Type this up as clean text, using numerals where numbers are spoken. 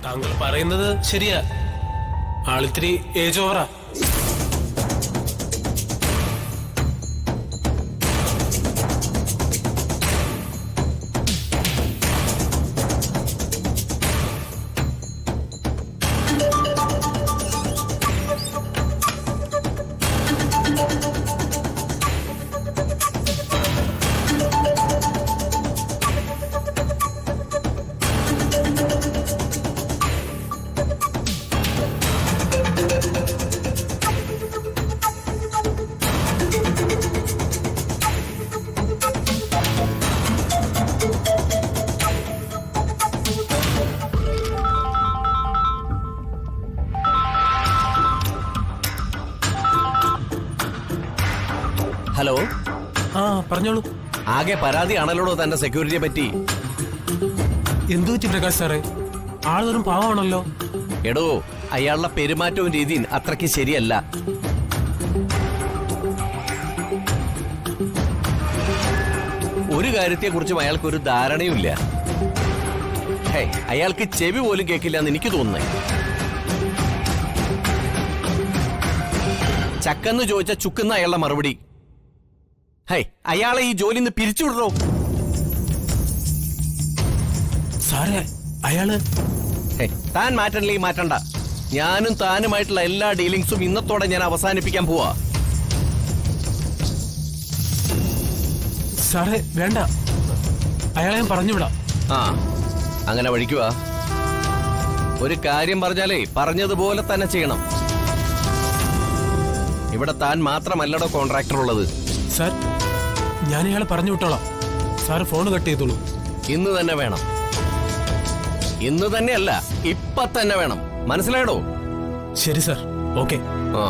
താങ്കൾ പറയുന്നത് ശരിയാ. ആളിത്തിരി ഏജ് ഓവറാ. ഹലോ. ആ പറഞ്ഞോളൂ. ആകെ പരാതിയാണല്ലോ തന്റെ സെക്യൂരിറ്റിയെ പറ്റി. എന്തു പറ്റി പ്രകാശ് സാറേ? ആൾ വെറും പാവമാണല്ലോ. എടോ, അയാളുടെ പെരുമാറ്റവും രീതിയും അത്രയ്ക്ക് ശരിയല്ല. ഒരു കാര്യത്തെക്കുറിച്ചും അയാൾക്കൊരു ധാരണയുമില്ല. അയാൾക്ക് ചെവി പോലും കേൾക്കില്ല എന്ന് എനിക്ക് തോന്നുന്നേ. ചക്കെന്ന് ചോദിച്ച ചുക്കുന്ന അയാളുടെ മറുപടി. അയാളെ ഈ ജോലി നിന്ന് പിരിച്ചുവിടറോ. സാറേ അയാള് താൻ മാറ്റണില്ലേ മാറ്റണ്ട. ഞാനും താനുമായിട്ടുള്ള എല്ലാ ഡീലിങ്സും ഇന്നത്തോടെ ഞാൻ അവസാനിപ്പിക്കാൻ പോവാ. സാറേ വേണ്ട, അയാളെ ഞാൻ പറഞ്ഞുവിടാം. ആ അങ്ങനെ വഴിക്കുക. ഒരു കാര്യം പറഞ്ഞാലേ പറഞ്ഞതുപോലെ തന്നെ ചെയ്യണം. ഇവിടെ താൻ മാത്രമല്ലടോ കോൺട്രാക്ടർ ഉള്ളത്. സാർ ഞാൻ ഇയാളെ പറഞ്ഞു വിട്ടോളാം. സാർ ഫോൺ കട്ട് ചെയ്തോളൂ. ഇന്ന് തന്നെ വേണം. ഇന്ന് തന്നെയല്ല, ഇപ്പൊ തന്നെ വേണം. മനസ്സിലായടോ? ശരി സാർ, ഓക്കെ. ആ